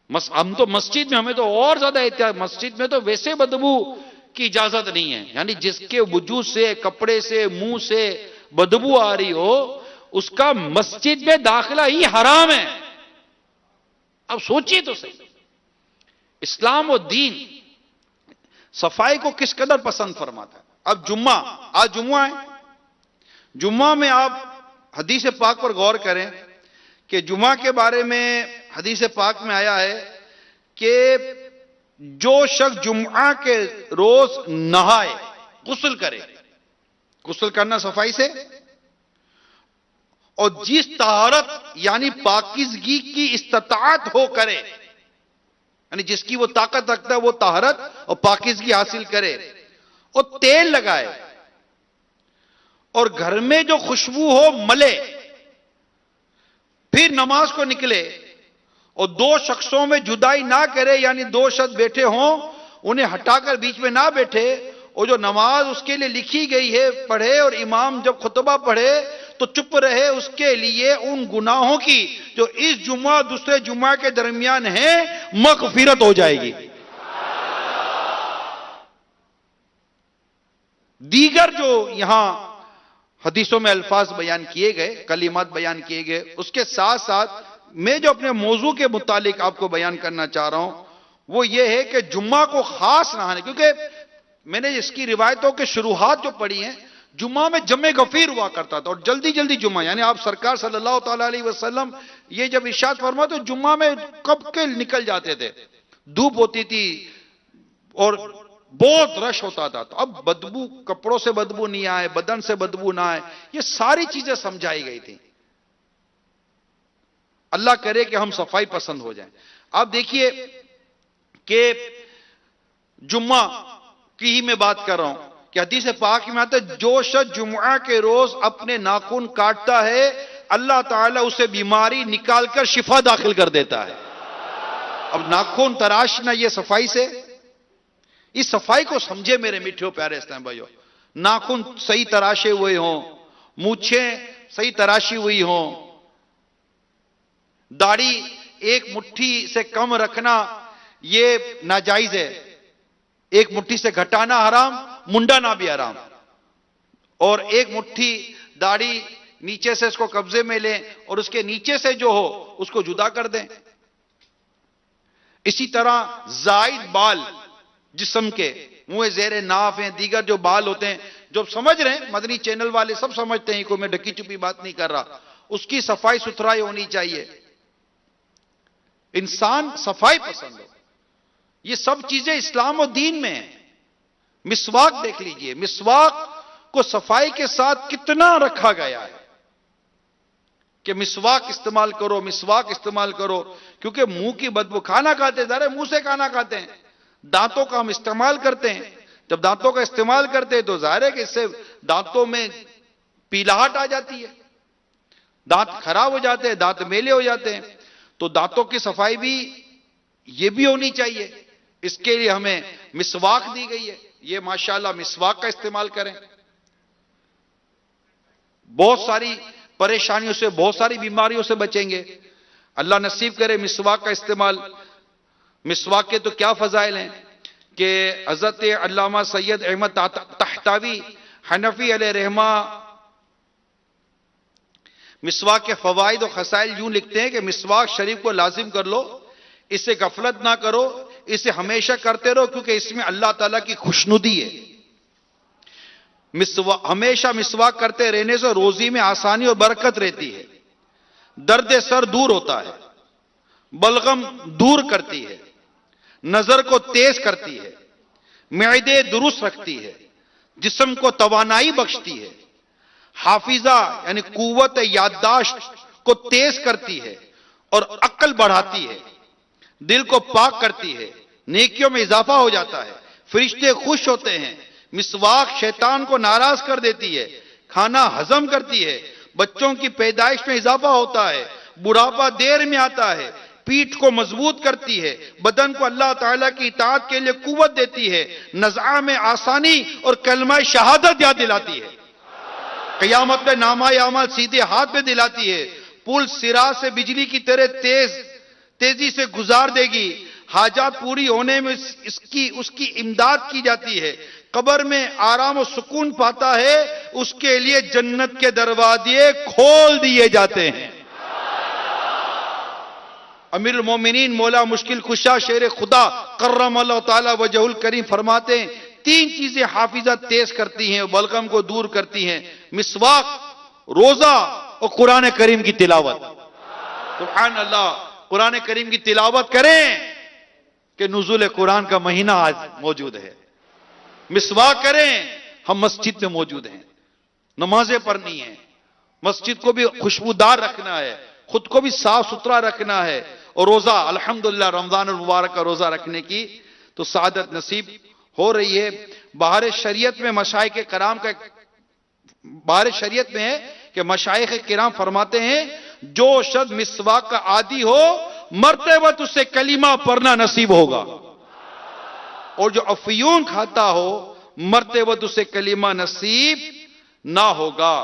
ہم تو مسجد میں ہمیں تو اور زیادہ احتیاط، مسجد میں تو ویسے بدبو کی اجازت نہیں ہے. یعنی جس کے وجود سے، کپڑے سے، منہ سے بدبو آ رہی ہو اس کا مسجد میں داخلہ ہی حرام ہے. اب سوچئے تو صحیح، اسلام و دین صفائی کو کس قدر پسند فرماتا ہے. اب آج جمعہ ہے، جمعہ میں آپ حدیث پاک پر غور کریں کہ جمعہ کے بارے میں حدیث پاک میں آیا ہے کہ جو شخص جمعہ کے روز نہائے، غسل کرے، غسل کرنا صفائی سے، اور جس طہارت یعنی پاکیزگی کی استطاعت ہو کرے، یعنی جس کی وہ طاقت رکھتا ہے وہ طہارت اور پاکیزگی حاصل کرے، اور تیل لگائے، اور گھر میں جو خوشبو ہو ملے، پھر نماز کو نکلے، اور دو شخصوں میں جدائی نہ کرے، یعنی دو شخص بیٹھے ہوں انہیں ہٹا کر بیچ میں نہ بیٹھے، اور جو نماز اس کے لیے لکھی گئی ہے پڑھے، اور امام جب خطبہ پڑھے تو چپ رہے اس کے لیے ان گناہوں کی جو اس جمعہ دوسرے جمعہ کے درمیان ہیں مغفرت ہو جائے گی. دیگر جو یہاں حدیثوں میں الفاظ بیان کیے گئے، کلمات بیان کیے گئے، اس کے ساتھ ساتھ میں جو اپنے موضوع کے متعلق آپ کو بیان کرنا چاہ رہا ہوں وہ یہ ہے کہ جمعہ کو خاص نہانے، کیونکہ میں نے اس کی روایتوں کے شروحات جو پڑھی ہیں، جمعہ میں جمع غفیر ہوا کرتا تھا اور جلدی جلدی جمعہ، یعنی آپ سرکار صلی اللہ تعالیٰ علیہ وسلم یہ جب ارشاد فرما تو جمعہ میں کب کے نکل جاتے تھے، دھوپ ہوتی تھی اور بہت رش ہوتا تھا. تو اب بدبو، کپڑوں سے بدبو نہیں آئے، بدن سے بدبو نہ آئے، یہ ساری چیزیں سمجھائی گئی تھی. اللہ کرے کہ ہم صفائی پسند ہو جائیں. آپ دیکھیے کہ جمعہ کی ہی میں بات کر رہا ہوں کہ حدیث پاک میں آتا ہے جو شخص جمعہ کے روز اپنے ناخن کاٹتا ہے اللہ تعالیٰ اسے بیماری نکال کر شفا داخل کر دیتا ہے. اب ناخن تراشنا یہ صفائی سے، اس صفائی کو سمجھے میرے میٹھے پیارے اسلام بھائیو. ناخن صحیح تراشے ہوئے ہوں، مونچھیں صحیح تراشی ہوئی ہوں، داڑھی ایک مٹھی سے کم رکھنا یہ ناجائز ہے، ایک مٹھی سے گھٹانا حرام، منڈانا بھی حرام. اور ایک مٹھی داڑھی نیچے سے اس کو قبضے میں لیں اور اس کے نیچے سے جو ہو اس کو جدا کر دیں. اسی طرح زائد بال جسم کے، منہ زیر ناف ہیں، دیگر جو بال ہوتے ہیں، جو سمجھ رہے ہیں مدنی چینل والے سب سمجھتے ہیں، کوئی میں ڈکی چپی بات نہیں کر رہا، اس کی صفائی ستھرائی ہونی چاہیے. انسان صفائی پسند ہو، یہ سب چیزیں اسلام و دین میں ہیں. مسواک دیکھ لیجئے، مسواک کو صفائی کے ساتھ کتنا رکھا گیا ہے کہ مسواک استعمال کرو، مسواک استعمال کرو، کیونکہ منہ کی بدبو، کھانا کھاتے ظاہر ہے منہ سے کھانا کھاتے ہیں، دانتوں کا ہم استعمال کرتے ہیں، جب دانتوں کا استعمال کرتے ہیں تو ظاہر ہے کہ اس سے دانتوں میں پیلاہٹ آ جاتی ہے، دانت خراب ہو جاتے ہیں، دانت میلے ہو جاتے ہیں. تو دانتوں کی صفائی بھی یہ بھی ہونی چاہیے، اس کے لیے ہمیں مسواک دی گئی ہے. یہ ماشاءاللہ مسواک کا استعمال کریں. بہت ساری پریشانیوں سے، بہت ساری بیماریوں سے بچیں گے. اللہ نصیب کرے مسواک کا استعمال. مسواک کے تو کیا فضائل ہیں کہ حضرت علامہ سید احمد طحطاوی حنفی علیہ رحمہ مسواک کے فوائد و خصائل یوں لکھتے ہیں کہ مسواک شریف کو لازم کر لو، اس سے غفلت نہ کرو، اسے ہمیشہ کرتے رہو کیونکہ اس میں اللہ تعالیٰ کی خوشنودی ہے. ہمیشہ مسواک کرتے رہنے سے روزی میں آسانی اور برکت رہتی ہے، درد سر دور ہوتا ہے، بلغم دور کرتی ہے، نظر کو تیز کرتی ہے، معدے درست رکھتی ہے، جسم کو توانائی بخشتی ہے، حافظہ یعنی قوت یادداشت کو تیز کرتی ہے اور عقل بڑھاتی ہے، دل کو پاک کرتی ہے، نیکیوں میں اضافہ ہو جاتا ہے، فرشتے خوش ہوتے ہیں. مسواک شیطان کو ناراض کر دیتی ہے، کھانا ہضم کرتی ہے، بچوں کی پیدائش میں اضافہ ہوتا ہے، بڑھاپا دیر میں آتا ہے، پیٹھ کو مضبوط کرتی ہے، بدن کو اللہ تعالیٰ کی اطاعت کے لیے قوت دیتی ہے، نزعہ میں آسانی اور کلمہ شہادت یاد دلاتی ہے، قیامت میں نامہ اعمال سیدھے ہاتھ میں دلاتی ہے، پل صراط سے بجلی کی طرح تیزی سے گزار دے گی، حاجات پوری ہونے میں اس کی امداد کی جاتی ہے، قبر میں آرام و سکون پاتا ہے، اس کے لیے جنت کے دروازے کھول دیے جاتے ہیں. امیر المومنین مولا مشکل کشا شیر خدا کرم اللہ تعالی وجہ الکریم فرماتے ہیں 3 چیزیں حافظہ تیز کرتی ہیں، بلغم کو دور کرتی ہیں، مسواک، روزہ اور قرآن کریم کی تلاوت. سبحان اللہ. قرآن کریم کی تلاوت کریں کہ نزول قرآن کا مہینہ آج موجود ہے. مسواک کریں، ہم مسجد میں موجود ہیں، نمازیں پڑھنی ہیں، مسجد کو بھی خوشبودار رکھنا ہے، خود کو بھی صاف ستھرا رکھنا ہے، اور روزہ الحمدللہ رمضان المبارک کا روزہ رکھنے کی تو سعادت نصیب ہو رہی ہے. بہار شریعت میں مشائخ کرام کا بہار شریعت میں ہے کہ مشائخ کرام فرماتے ہیں جو شخص مسواک کا عادی ہو مرتے وقت اس سے کلمہ پڑھنا نصیب ہوگا، اور جو افیون کھاتا ہو مرتے وقت اسے کلمہ نصیب نہ ہوگا.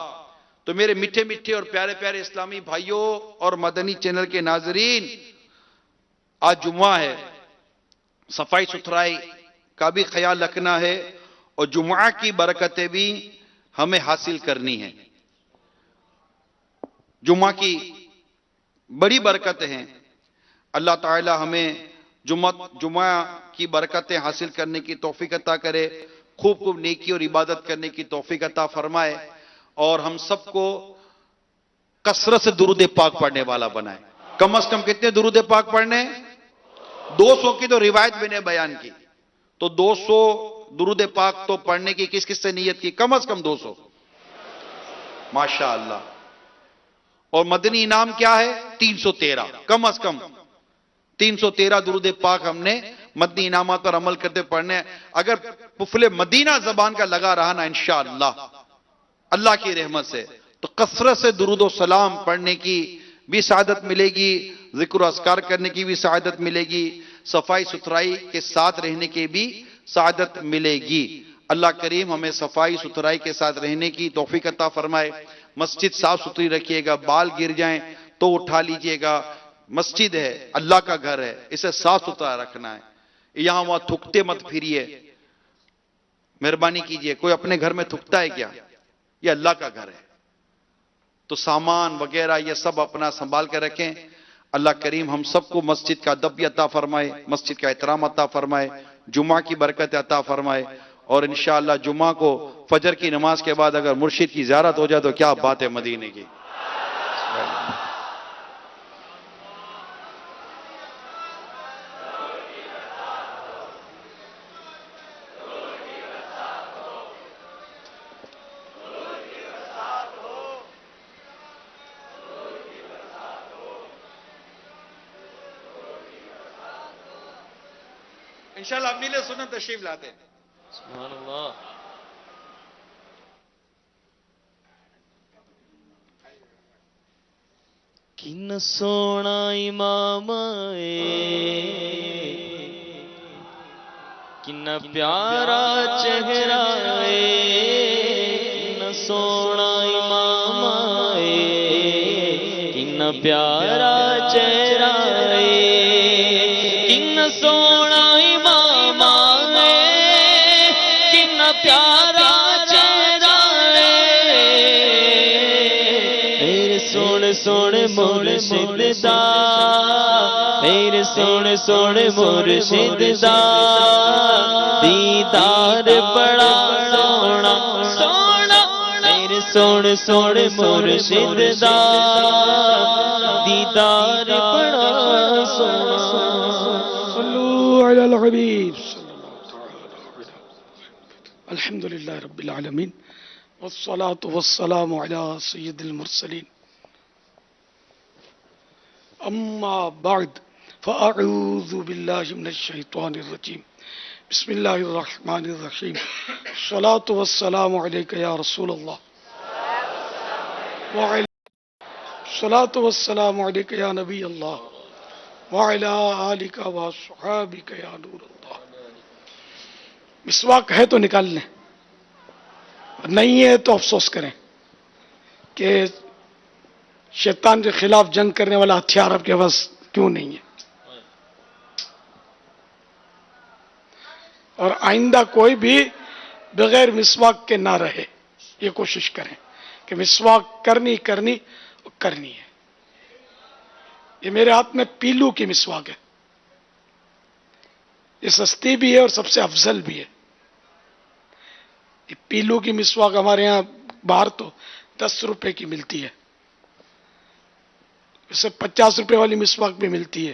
تو میرے میٹھے میٹھے اور پیارے پیارے اسلامی بھائیوں اور مدنی چینل کے ناظرین، آج جمعہ ہے، صفائی ستھرائی کا بھی خیال رکھنا ہے اور جمعہ کی برکتیں بھی ہمیں حاصل کرنی ہیں۔ جمعہ کی بڑی برکتیں ہیں، اللہ تعالی ہمیں جمعہ کی برکتیں حاصل کرنے کی توفیق عطا کرے، خوب خوب نیکی اور عبادت کرنے کی توفیق عطا فرمائے، اور ہم سب کو کثرت سے درود پاک پڑھنے والا بنائے۔ کم از کم کتنے درود پاک پڑھنے؟ 200 کی تو روایت میں نے بیان کی، تو 200 درود پاک تو پڑھنے کی کس کس سے نیت کی؟ کم از کم 200، ماشاءاللہ۔ اور مدنی انعام کیا ہے؟ 313، کم از کم 313 درود پاک ہم نے مدنی انعامات پر عمل کرتے پڑھنے ہیں۔ اگر پفل مدینہ زبان کا لگا رہا نا انشاءاللہ اللہ کی رحمت سے، تو کثرت سے درود و سلام پڑھنے کی بھی سعادت ملے گی، ذکر و اذکار کرنے کی بھی سعادت ملے گی، صفائی ستھرائی کے ساتھ رہنے کی بھی سعادت ملے گی۔ اللہ کریم ہمیں صفائی ستھرائی کے ساتھ رہنے کی توفیق عطا فرمائے۔ مسجد صاف ستھری رکھیے گا، بال گر جائیں تو اٹھا لیجئے گا، مسجد ہے، اللہ کا گھر ہے، اسے صاف ستھرا رکھنا ہے۔ یہاں وہاں تھکتے مت پھریے، مہربانی کیجئے۔ کوئی اپنے گھر میں تھکتا ہے کیا؟ یہ اللہ کا گھر ہے، تو سامان وغیرہ یہ سب اپنا سنبھال کے رکھیں۔ اللہ کریم ہم سب کو مسجد کا ادب بھی عطا فرمائے، مسجد کا احترام عطا فرمائے، جمعہ کی برکت عطا فرمائے، اور انشاءاللہ جمعہ کو فجر کی نماز کے بعد اگر مرشد کی زیارت ہو جائے تو کیا بات ہے مدینے کی۔ انشاءاللہ اپنی لئے سنت تشریف لاتے ہیں۔ سبحان اللہ۔ کن سونا امام کن پیارا چہرہ کن سونا امام کن پیارا چہرہ کن سونا امام کن پیارا چہرہ میرے سونے سونے مرشد دا، میرے سونے سونے مرشد دا دیدار بڑا سونا سونا، میرے سونے سونے مرشد دا دیدار بڑا سونا۔ صلوا علی الحبیب صلی اللہ تعالی علیہ وسلم۔ الحمدللہ رب العالمین والصلاة والسلام علی سید المرسلین، اما بعد فاعوذ باللہ من الشیطان الرجیم، بسم اللہ الرحمن الرحیم، الصلاة والسلام علیک یا رسول اللہ، الصلاة والسلام علیک یا نبی اللہ، وعلی آلک وصحابک یا نور اللہ۔ مسواک ہے تو نکال لیں، نہیں ہے تو افسوس کریں کہ شیطان کے خلاف جنگ کرنے والا ہتھیار آپ کے پاس کیوں نہیں ہے۔ اور آئندہ کوئی بھی بغیر مسواک کے نہ رہے، یہ کوشش کریں کہ مسواک کرنی ہے۔ یہ میرے ہاتھ میں پیلو کی مسواک ہے، یہ سستی بھی ہے اور سب سے افضل بھی ہے۔ یہ پیلو کی مسواک ہمارے ہاں باہر تو 10 روپے کی ملتی ہے، اس سے 50 روپے والی مسواک بھی ملتی ہے،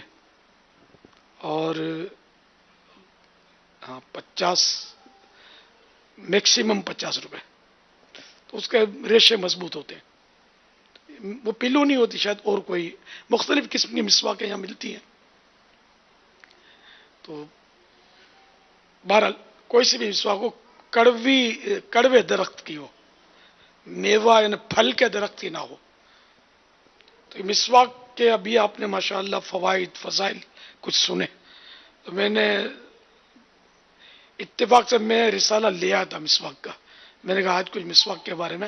اور 50 میکسیمم 50 روپے، تو اس کے ریشے مضبوط ہوتے ہیں۔ وہ پیلو نہیں ہوتی، شاید اور کوئی مختلف قسم کی مسواکیں یہاں ملتی ہیں۔ تو بہرحال کوئی سی بھی مسواک ہو، کڑوے درخت کی ہو، میوہ یعنی پھل کے درخت کی نہ ہو۔ تو مسواک کے ابھی آپ نے ماشاءاللہ فوائد فضائل کچھ سنے، تو میں نے اتفاق سے میں رسالہ لیا تھا مسواک کا، میں نے کہا آج کچھ مسواک کے بارے میں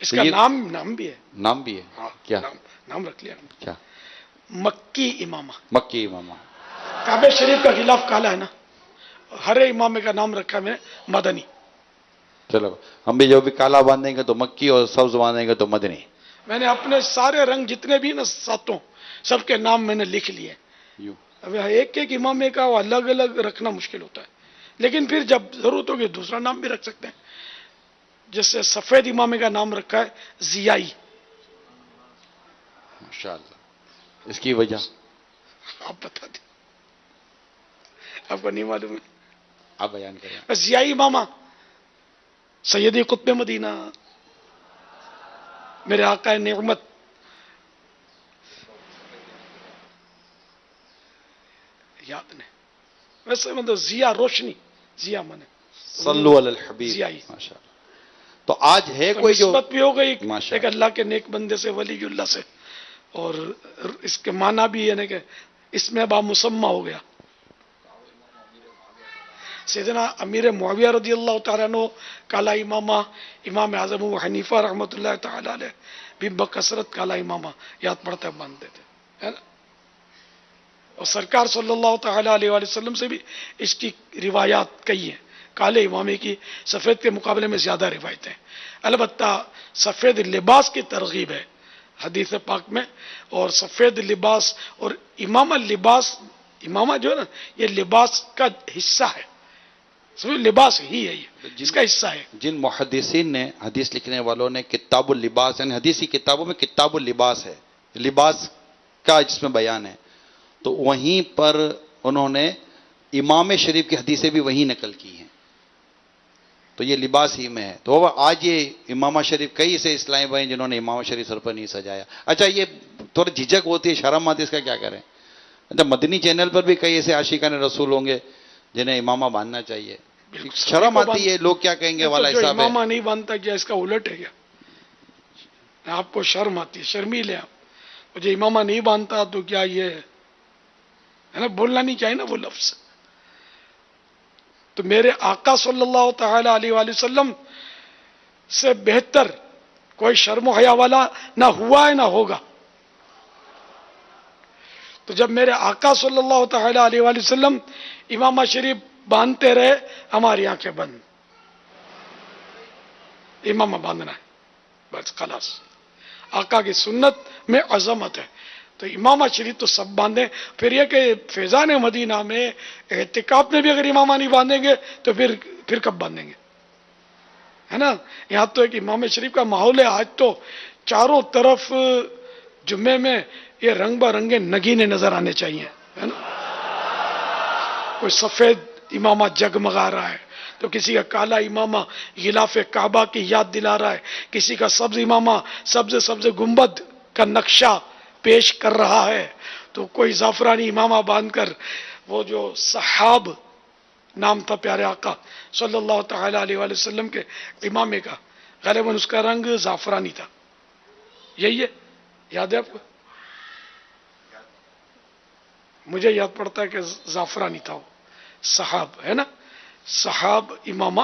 اس تو کا یہ نام بھی ہے. نام بھی ہے ہاں کیا؟ نام رکھ لیا ہم نے. کیا؟ مکی امامہ. مکی امامہ. کعبہ شریف کا غلاف کالا ہے نا, ہر امامے کا نام رکھا ہے میں نے مدنی. چلو ہم بھی جو بھی کالا باندھیں گے تو مکی اور سبز باندھیں گے تو مدنی. میں نے اپنے سارے رنگ جتنے بھی نا ساتوں, سب کے نام میں نے لکھ لیے. یوں اب ایک ایک امامے کا وہ الگ الگ رکھنا مشکل ہوتا ہے, لیکن پھر جب ضرورت ہوگی دوسرا نام بھی رکھ سکتے ہیں. جیسے سفید امامے کا نام رکھا ہے ضیائی. ماشاءاللہ. اس کی وجہ آپ بتا دیں, آپ کو نہیں معلوم ہے؟ آپ بیان کریں. بس ضیائی امامہ سیدی قطب مدینہ میرے آقا نعمت یاد نہیں, ویسے مطلب ضیا روشنی, ضیا مانے صلو علی الحبیب. ضیائی. ماشاءاللہ. تو آج ہے تو کوئی جو نسبت بھی ہو گئی ماشاء ایک اللہ کے نیک بندے سے, ولی اللہ سے, اور اس کے معنی بھی ہے کہ اس میں با مسمہ ہو گیا. سیدنا امیر معاویہ رضی اللہ تعالیٰ عنہ کالا امامہ, امام اعظم ابو حنیفہ رحمۃ اللہ تعالیٰ علیہ بھی بکثرت کالا امامہ یاد پڑتا ہے باندھتے تھے, ہے نا. اور سرکار صلی اللہ تعالیٰ علیہ وآلہ وسلم سے بھی اس کی روایات کئی ہیں. کالے امامے کی سفید کے مقابلے میں زیادہ روایتیں ہیں. البتہ سفید لباس کی ترغیب ہے حدیث پاک میں, اور سفید لباس اور امامہ لباس, امامہ جو ہے نا یہ لباس کا حصہ ہے, لباس ہی ہے, یہ جس کا حصہ ہے. جن محدثین نے, حدیث لکھنے والوں نے کتاب اللباس, یعنی حدیث کی کتابوں میں کتاب اللباس ہے, لباس کا جس میں بیان ہے, تو وہیں پر انہوں نے امام شریف کی حدیثیں بھی وہیں نقل کی ہیں. تو یہ لباس ہی میں ہے. تو آج یہ امامہ شریف, کئی ایسے اسلامی بھائی جنہوں نے امامہ شریف سر پر نہیں سجایا. اچھا یہ تھوڑا جھجک ہوتی ہے, شرم آتی ہے, اس کا کیا کریں؟ اچھا مدنی چینل پر بھی کئی ایسے عاشقان رسول ہوں گے جنہیں امامہ باندھنا چاہیے. شرم آتی ہے, لوگ کیا کہیں گے والا جو حساب ہے. امامہ نہیں باندھتا کیا اس کا الٹ ہے کیا؟ آپ کو شرم آتی ہے, شرمیلے آپ. مجھے امامہ نہیں باندھتا تو کیا یہ ہے نا, بولنا نہیں چاہیے نا وہ لفظ. تو میرے آقا صلی اللہ تعالی علیہ وآلہ وسلم سے بہتر کوئی شرم و حیا والا نہ ہوا ہے نہ ہوگا. تو جب میرے آقا صلی اللہ تعالی علیہ وآلہ وسلم امامہ شریف باندھتے رہے, ہماری آنکھیں بند, امامہ باندھنا ہے بس خلاص. آقا کی سنت میں عظمت ہے, تو امامہ شریف تو سب باندھیں. پھر یہ کہ فیضان مدینہ میں اعتکاف میں بھی اگر امامہ نہیں باندھیں گے تو پھر کب باندھیں گے, ہے نا. یہاں تو ایک امام شریف کا ماحول ہے. آج تو چاروں طرف جمعے میں یہ رنگ برنگے نگینے نظر آنے چاہیے, ہے نا. کوئی سفید امامہ جگمگا رہا ہے, تو کسی کا کالا امامہ غلاف کعبہ کی یاد دلا رہا ہے, کسی کا سبز امامہ سبز گنبد کا نقشہ پیش کر رہا ہے, تو کوئی زعفرانی امامہ باندھ کر وہ جو صحاب نام تھا پیارے آقا صلی اللہ تعالی علیہ وآلہ وسلم کے امامے کا, غالباً اس کا رنگ زعفرانی تھا. یہی ہے, یاد ہے آپ کو؟ مجھے یاد پڑتا ہے کہ زعفرانی تھا وہ, صحاب ہے نا, صحاب امامہ.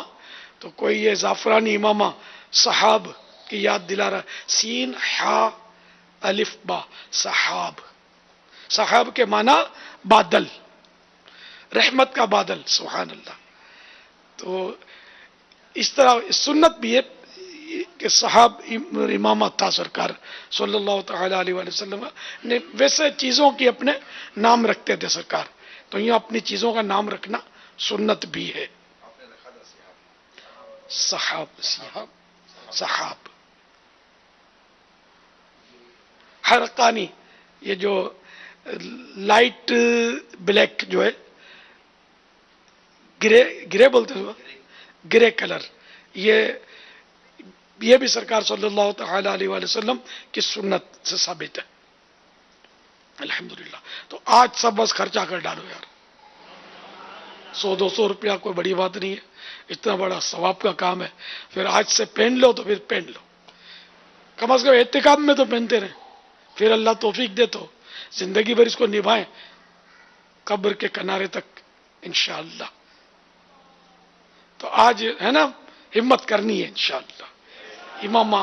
تو کوئی یہ زعفرانی امامہ صحاب کی یاد دلا رہا ہے, سین حا الف با, صحاب. صحاب کے معنی بادل, رحمت کا بادل, سبحان اللہ. تو اس طرح سنت بھی ہے کہ صحاب امامہ تھا سرکار صلی اللہ تعالی علیہ وآلہ وسلم نے. ویسے چیزوں کی اپنے نام رکھتے تھے سرکار, تو یہاں اپنی چیزوں کا نام رکھنا سنت بھی ہے. صحاب, صحاب. حرقانی, یہ جو لائٹ بلیک جو ہے, گرے بولتے ہیں, گرے کلر, یہ بھی سرکار صلی اللہ تعالی علیہ وآلہ وسلم کی سنت سے ثابت ہے الحمدللہ. تو آج سب بس خرچہ کر ڈالو یار, 100-200 روپیہ کوئی بڑی بات نہیں ہے, اتنا بڑا ثواب کا کام ہے. پھر آج سے پہن لو تو پھر پہن لو, کم از کم اعتکاف میں تو پہنتے رہیں, پھر اللہ توفیق دے تو زندگی بھر اس کو نبھائیں قبر کے کنارے تک انشاءاللہ. تو آج ہے نا ہمت کرنی ہے انشاءاللہ, امامہ